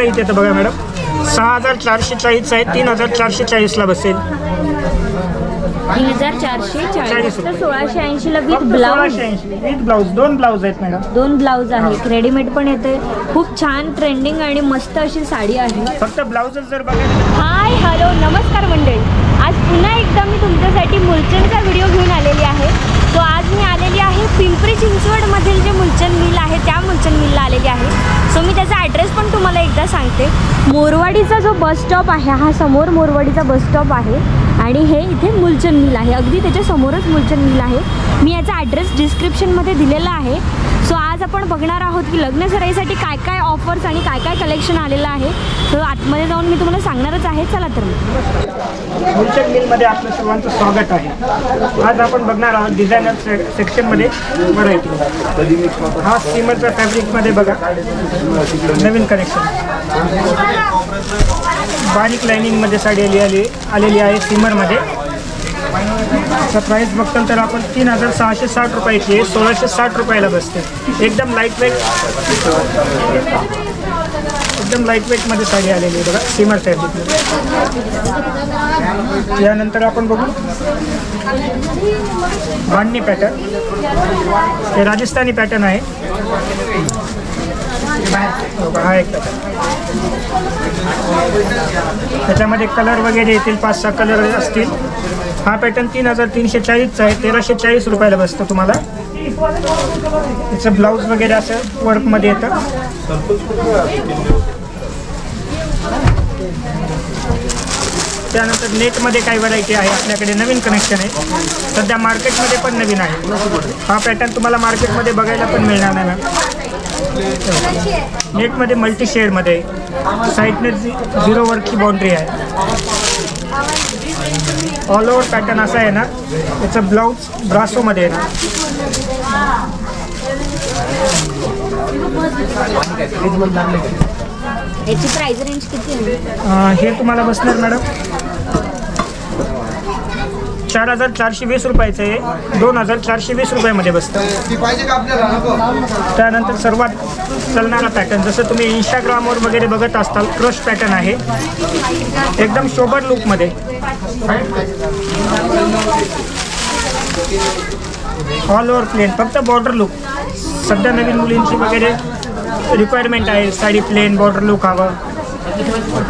इथे तर बघा मॅडम 6440 आहे, 3440 ला बसेल. 3440 तर 1680 ला विथ ब्लाउज. विथ ब्लाउज, दोन ब्लाउज आहेत मॅडम. दोन ब्लाउज आहे, रेडीमेड पण येते. खूप छान ट्रेंडिंग आणि मस्त अशी साडी आहे. फक्त ब्लाउजच जर बघायला. हाय हॅलो नमस्कार मंडळी, आज पुन्हा एकदा मी तुमच्यासाठी मुलचंदचा व्हिडिओ घेऊन आलेली आहे. सो आज मी आलेली आहे पिंपरी चिंचवड मधील जे मुलचंद मिल आहे त्या मुलचंद मिलला आलेली आहे. सो मी त्याचा ॲड्रेस पण तुम्हाला एकदा सांगते. मोरवाडीचा जो बस स्टॉप आहे, हा समोर मोरवाडीचा बस स्टॉप आहे आणि हे इथे मुलचंद मिल आहे. अगदी त्याच्या समोरच मुलचंद मिल आहे. मी याचा ॲड्रेस डिस्क्रिप्शनमध्ये दिलेला आहे. सो आज आपण बघणार आहोत की लग्न सराईसाठी काय काय ऑफर्स आणि काय काय कलेक्शन आलेलं आहे. सो आतमध्ये जाऊन मी तुम्हाला सांगणारच आहे. चला तर मुलचंद मिलमध्ये आपलं सर्वांचं स्वागत आहे. आज आपण बघणार आहोत डिझायनर सेक्शनमध्ये व्हरायटी. हा स्टीमरच्या फॅब्रिकमध्ये बघा नवीन कलेक्शन. बारीक लाइनिंगमध्ये साडी आलेली आहे स्टीमरमध्ये. त्याचा प्राईस बघताल तर आपण 3660 रुपयाची आहे, 1660 रुपयाला बसते. एकदम लाईट वेटमध्ये साडी आलेली आहे बघा स्टीमर फॅब्रिकमध्ये. यानंतर आपण बघू बांधणी पॅटर्न. हे राजस्थानी पॅटर्न आहे. हा एक पॅटर्न, त्याच्यामध्ये कलर वगैरे येतील, 5-6 कलर असतील. हा पॅटर्न 3340चा आहे, 1340 रुपयाला बसतं तुम्हाला. त्याचं ब्लाऊज वगैरे असं वर्कमध्ये येतं. त्यानंतर नेटमध्ये काही व्हरायटी आहे आपल्याकडे, नवीन कनेक्शन आहे सध्या मार्केटमध्ये पण नवीन आहे. हा पॅटर्न तुम्हाला मार्केटमध्ये बघायला पण मिळणार नाही मॅम. नेटमध्ये मल्टी शेडमध्ये साईडने 0 वर्कची बाउंड्री आहे. ऑल ओव्हर पॅटर्न असा आहे ना. त्याचं ब्लाऊज ब्रासोमध्ये आहे ना. याची प्राइस रेंज किती आहे? हे तुम्हाला बसणार मॅडम 4420 रुपयाचं आहे, 2420 रुपयामध्ये बसतं. त्यानंतर सर्वात चालणारा पॅटर्न, जसं तुम्ही इंस्टाग्रामवर वगैरे बघत असताल, क्रश पॅटर्न आहे. एकदम सोबर लुकमध्ये. ऑल ओव्हर प्लेन, फक्त बॉर्डर लुक. सध्या नवीन मुलींची वगैरे रिक्वायरमेंट आहे साडी प्लेन बॉर्डर लुक हवं.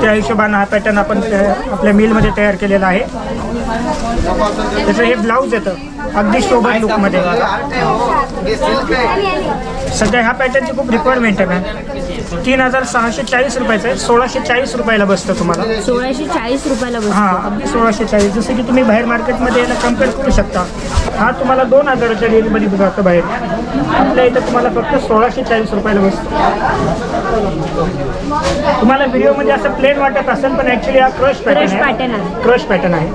त्या हिशोबानं हा पॅटर्न आपण आपल्या मिलमध्ये तयार केलेला आहे. त्याचं हे ब्लाऊज येतं अगदी सोबर लुकमध्ये. सध्या ह्या पॅटर्नची खूप रिक्वायरमेंट आहे मॅम. 3640 रुपयाचं आहे, 1640 रुपयाला बसतं तुम्हाला. 1640 रुपयाला बसतं. हां, अगदी 1640. जसं की तुम्ही बाहेर मार्केटमध्ये याला कम्पेअर करू शकता. हा तुम्हाला 2000च्या रेंजमध्ये जातो बाहेर. आपल्या इथं तुम्हाला फक्त 1640 रुपयाला बसतं. तुम्हाला व्हिडिओमध्ये असं प्लेन वाटत असेल, पण ॲक्च्युली हा क्रश पॅटर्न आहे. क्रश पॅटर्न आहे.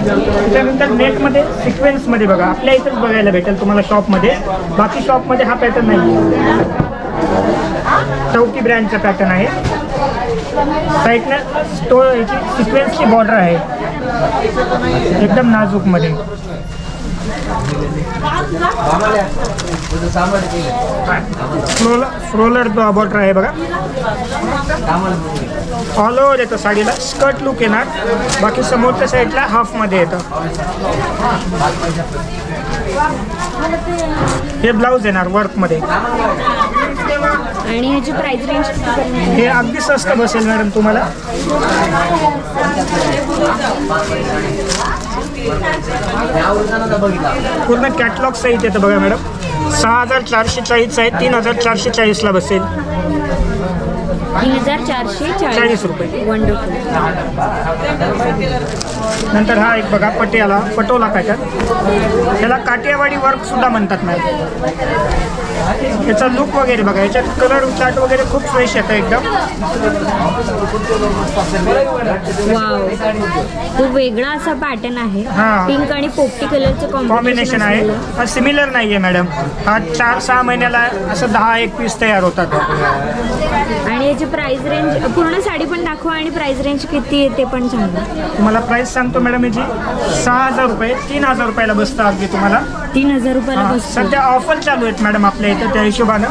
त्याच्यानंतर नेटमध्ये सिक्वेन्समध्ये बघा, आपल्या इथंच बघायला भेटेल तुम्हाला शॉपमध्ये. बाकी शॉपमध्ये हा पॅटर्न नाही. चौकी ब्रँडचा पॅटर्न आहे. साईडनं याची सिक्वेन्सची बॉर्डर आहे एकदम नाजूकमध्ये. फ्रोलर बॉर्डर आहे बघा. ऑल ओव्हर येतं साडीला. स्कर्ट लुक येणार, बाकी समोरच्या साईडला हाफमध्ये येतं. हे ब्लाऊज येणार वर्कमध्ये. आणि ह्याची प्राइस रेंज हे अगदी स्वस्त बसेल मॅडम तुम्हाला. पूर्ण कॅटलॉग सहित येतं बघा मॅडम. 6440 आहे, 3440 ला बसेल. 3440 रुपये. वंडरफुल. नंतर हा एक बघा पटोला पॅटर्न. त्याला काठियावाडी वर्क सुद्धा म्हणतात मॅम. याचा लुक वगैरे बघा, याच्यात कलर चार्ट वगैरे खूप फ्रेश येतं एकदम. वाव, खूप वेगळा असा पॅटर्न आहे. हां, पिंक आणि पोपटी कलरचं कॉम्बिनेशन आहे. हा सिमिलर नाही आहे मॅडम. हा 4-6 महिन्याला असं 10-1 पीस तयार होतात. आणि याची प्राइस रेंज, पूर्ण साडी पण दाखवा आणि प्राइस रेंज किती आहे ते पण सांगा. तुम्हाला प्राइस सांगतो मॅडम. याची 6000 रुपये, 3000 रुपयाला बसतं अगदी तुम्हाला. 3000 रुपयाला बसतं. सध्या ऑफर चालू आहेत मॅडम आपल्या इथं, त्या हिशोबानं.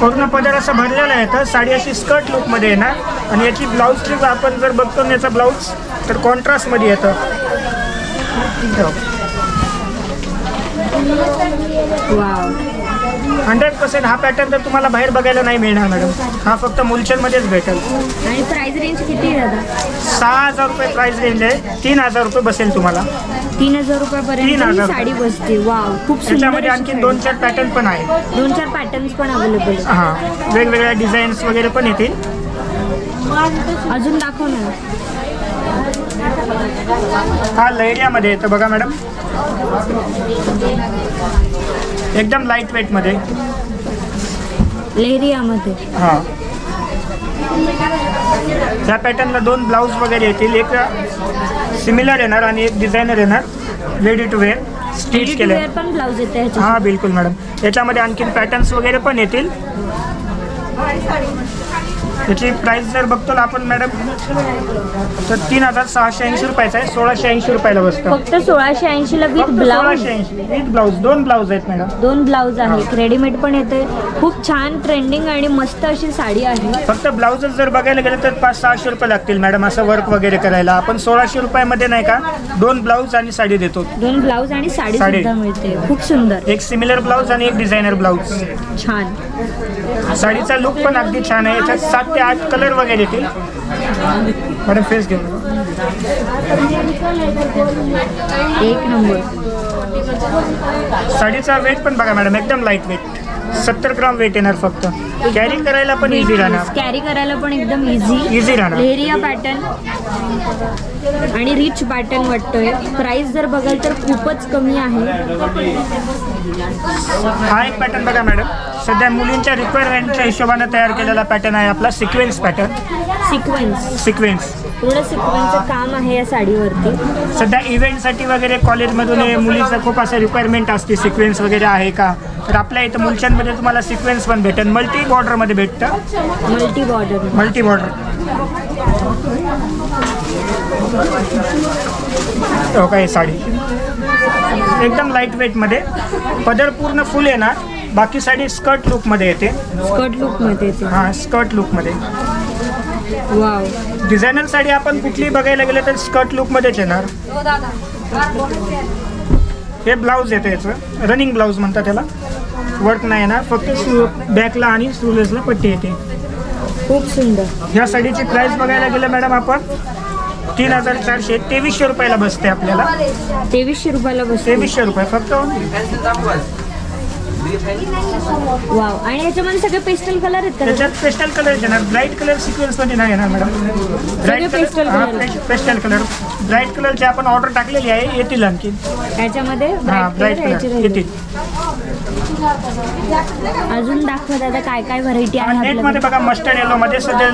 पूर्ण पदर असं भरलेलं आहे. तर साडी अशी स्कर्ट लुकमध्ये येणार आणि याची ब्लाऊज स्ट्रीप आपण जर बघतो याचा ब्लाऊज तर कॉन्ट्रास्टमध्ये येतं. 100% हा पॅटर्न तर तुम्हाला बाहेर बघायला नाही मिळणार मॅडम. हा फक्त मुलचंदमध्येच भेटेल. आणि प्राइस रेंज किती आहे दादा? 6000 रुपये प्राइस रेंज आहे. 3000 रुपये बसेल तुम्हाला. 3000 रुपयापर्यंत साडी बसते. वाव, खूप सुंदर. त्याच्यामध्ये आणखी 2-4 पॅटर्न पण आहे. 2-4 पॅटर्न्स पण अवेलेबल. हां, वेगवेगळ्या डिझाईन्स वगैरे पण येतील. अजून दाखव ना. हा लहरियामध्ये येतं बघा मॅडम, एकदम लाईट वेटमध्ये. लहरियामध्ये. हां, त्या पॅटर्नला 2 ब्लाऊज वगैरे येतील. एक सिमिलर येणार आणि एक डिझायनर येणार. रेडी टू वेअर स्टिच केले पण ब्लाऊज येते. हां बिलकुल मॅडम. याच्यामध्ये आणखीन पॅटर्न्स वगैरे पण येतील. त्याची प्राइस जर बघतो ना आपण मॅडम तर 3680 रुपयाचा आहे. 1680 रुपयाला बसतं. फक्त 1680ला with blouse. 1680 with blouse. 2 blouse आहेत मॅडम. 2 ब्लाऊज आहेत. रेडीमेड पण येते. खूप छान ट्रेंडिंग आणि मस्त अशी साडी आहे. फक्त ब्लाऊजच जर बघायला गेलं तर 500-600 रुपये लागतील मॅडम असं वर्क वगैरे करायला. आपण 1600 रुपयामध्ये नाही का 2 ब्लाऊज आणि साडी देतो. 2 ब्लाऊज आणि साडी सुद्धा मिळते. खूप सुंदर. एक सिमिलर ब्लाऊज आणि एक डिझायनर ब्लाऊज. छान. साडीचा लुक पण अगदी छान आहे. याच्यात 7 ते 8 कलर वगैरे येतील. मॅडम फेस घेऊन एक नंबर. साडीचा वेट पण बघा मॅडम, एकदम लाईट वेट. 70 ग्राम वेट येणार. फक्त कॅरी करायला पण इझी राहणार. कॅरी करायला पण एकदम इझी राहणार. लेहरिया पॅटर्न आणि रिच पॅटर्न वाटतोय. प्राइस जर बघाल तर खूपच कमी आहे. हा एक पॅटर्न बघा मॅडम, सध्या मुलींच्या रिक्वायरमेंटच्या हिशोबाने तयार केलेला पॅटर्न आहे आपला. Sequence pattern. सिक्वेन्स पूर्ण सिक्वेन्सचं काम आहे या साडीवरती. सध्या इव्हेंटसाठी वगैरे कॉलेजमधून मुलीचं खूप असं रिक्वायरमेंट असते सिक्वेन्स वगैरे आहे का, तर आपल्या इथं मुलचंदमध्ये तुम्हाला सिक्वेन्स पण भेटेल. मल्टी बॉर्डरमध्ये भेटतं. Multi border. हो का, ही साडी एकदम लाईट वेटमध्ये. पदर पूर्ण फुल येणार. बाकी साडी स्कर्ट लुकमध्ये येते. हां, स्कर्ट लुकमध्ये. वाव. डिझायनर साडी आपण कुठली बघायला गेलं तर स्कर्ट लुकमध्येच येणार. हे ब्लाऊज येतं, याचं रनिंग ब्लाऊज म्हणतात त्याला. वर्क नाही येणार, फक्त बॅकला आणि स्लीव्हलेसला पट्टी येते. खूप सुंदर. ह्या साडीची प्राइस बघायला गेलं मॅडम आपण 3400, 2300 रुपयाला बसते आपल्याला. 2300 रुपयाला बसते. 2300 रुपये फक्त. वाव. आणि याच्यामध्ये सगळे पेस्टल कलर आहेत का? त्याच्यात पेस्टल कलर येणार. ब्राईट कलर सिक्वेन्स मध्ये नाही येणार मॅडम. Pastel colour. ब्राईट कलरचे आपण ऑर्डर टाकलेली आहे, येतील आणखी याच्यामध्ये. ब्राईट कलर येतील. अजून दाखवा दादा काय काय व्हरायटी आहे. नेटमध्ये बघा मस्टर्ड येलो मध्ये. सध्या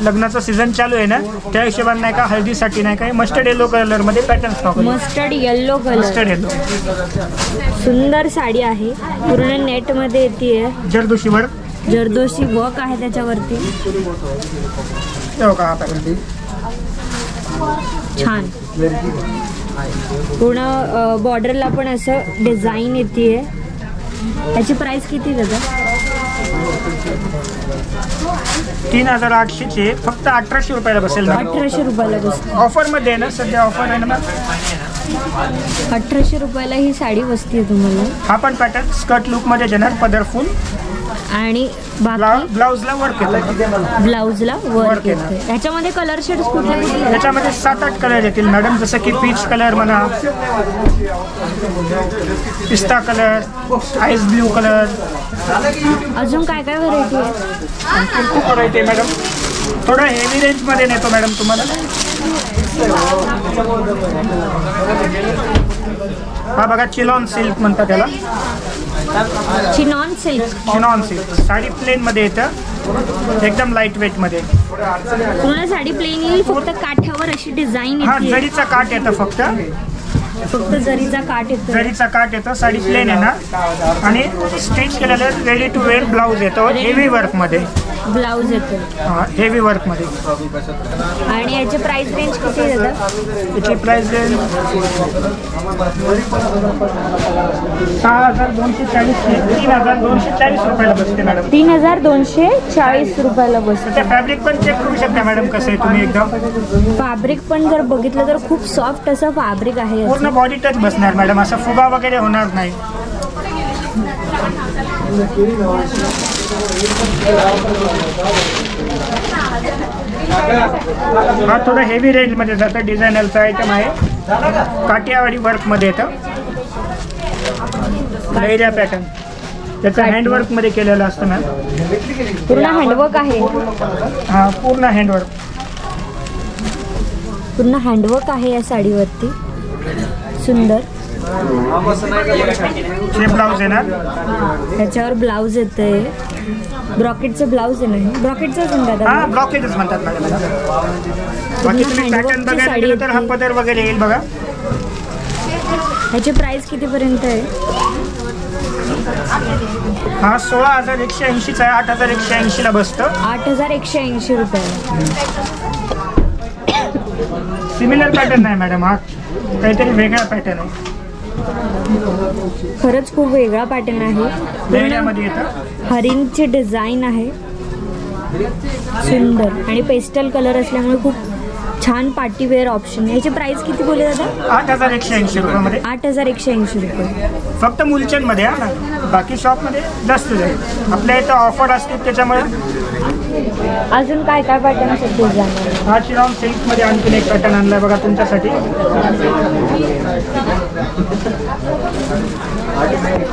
लग्नाचं सीझन चालू आहे ना, त्या हिशोबाने नाही का हळदीसाठी नाही काय मस्टर्ड येलो कलर मध्ये pattern stock. Mustard yellow colour. Mustard yellow. सुंदर साडी आहे. पूर्ण नेट मध्ये येते. जरदोशी वर्क आहे त्याच्यावरती. छान. पूर्ण बॉर्डरला पण असं डिझाईन येते. याची प्राइस किती दादा? 3800 फक्त 1800 रुपयाला बसेल. 1800 रुपयाला बसते. ऑफर मध्ये ना, सध्या ऑफर आहे ना. 1800 रुपयाला ही साडी बसते तुम्हाला. हा पण पॅटर्न स्कर्ट लुक मध्ये येणार. पदर फुल आणि ब्लाऊजला वर्क येतं. ब्लाऊजला वर्क येतं. ह्याच्यामध्ये कलर शेड्स कुठले? याच्यामध्ये 7-8 कलर येतील मॅडम. जसं की पीच कलर म्हणा, पिस्ता कलर, आईस ब्ल्यू कलर. अजून काय काय व्हरायटी आहे? खूप व्हरायटी आहे मॅडम. थोडं हेवी रेंजमध्ये नेतो मॅडम तुम्हाला. हा बघा, चिलॉन सिल्क म्हणतात त्याला. Chinon silk. साडी प्लेन मध्ये येतं, एकदम लाईट वेट मध्ये. पूर्ण साडी प्लेन येईल. फक्त काठावर अशी डिझाईन हा, येते. जरीचा काठ येतं फक्त. फक्त जरीचा काठ येतो. जरीचा काठ येतो. साडी प्लेन येणार आणि स्टिच केलेलं रेडी टू वेअर ब्लाऊज येतो हेवी वर्कमध्ये. ब्लाऊज येतो हेवी वर्कमध्ये. आणि याची प्राइस रेंज किती आहे दादा? याची प्राइस रेंज 6,240 3,240 रुपयाला बसते मॅडम. 3,240 रुपयाला बसते. त्या फॅब्रिक पण चेक करू शकता मॅडम कसं आहे तुम्ही एकदम. फॅब्रिक पण जर बघितलं तर खूप सॉफ्ट असं फॅब्रिक आहे. पूर्ण बॉडी टच बसणार मॅडम. असं फुगा वगैरे होणार नाही. हा थोडा हेवी रेंजमध्ये जातं. डिझायनरचा आयटम आहे. काठियावाडी वर्कमध्ये येतं. लैऱ्या पॅटर्न त्याचं हँडवर्कमध्ये केलेलं असतं मॅम. पूर्ण हँडवर्क आहे. हा पूर्ण हँडवर्क. पूर्ण हँडवर्क आहे या साडीवरती. सुंदर. हे ब्लाऊज येणार. ह्याच्यावर ब्लाऊज येतंय. ब्रॉकेटचं ब्लाऊज आहे ना. ब्रॉकेटचंच म्हणतात. हा ब्लॉकेजच म्हणतात मॅडम. बाकी तुम्ही पॅटर्न बघायला गेलं तर हा पदर वगैरे येईल बघा. ह्याची प्राइस कितीपर्यंत आहे? हा 16,180चा आहे. 8,180ला बसतं. 8,180 रुपये. सिमिलर पॅटर्न आहे मॅडम. हा काहीतरी वेगळा पॅटर्न आहे. खरंच खूप वेगळा पॅटर्न आहे. लेहऱ्यामध्ये येतं. हरिणची डिझाईन आहे. सुंदर आणि पेस्टल कलर असल्यामुळे खूप छान पार्टीवेअर ऑप्शन. याची प्राइस किती बोलले दादा? 8,180 रुपयामध्ये. 8,180 रुपये. फक्त मुलचंदमध्ये हा ना. बाकी शॉपमध्ये जास्त जाईल. आपल्या इथं ऑफर असते त्याच्यामुळे. अजून काय काय पॅटर्न आहेत डिझाईन? हा चिरॉन सिल्कमध्ये आणखीन एक पॅटर्न आणलाय बघा तुमच्यासाठी.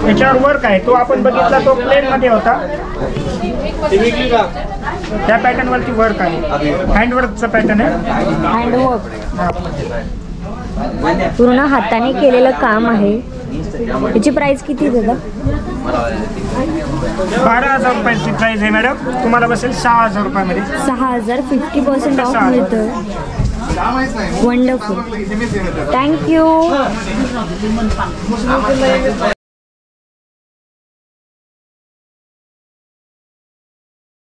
याच्यावर वर्क आहे. तो आपण बघितला तो प्लेनमध्ये होता. त्या पॅटर्नवरती वर्क आहे. हँडवर्कचं पॅटर्न आहे. हँडवर्क. पूर्ण हाताने केलेलं काम आहे. याची प्राइस किती दादा? 12,000 रुपयाची प्राइस आहे मॅडम. तुम्हाला बसेल 6,000 रुपयामध्ये. 6,000. 50% ऑफ मिळतं. वंडरफुल. थँक्यू.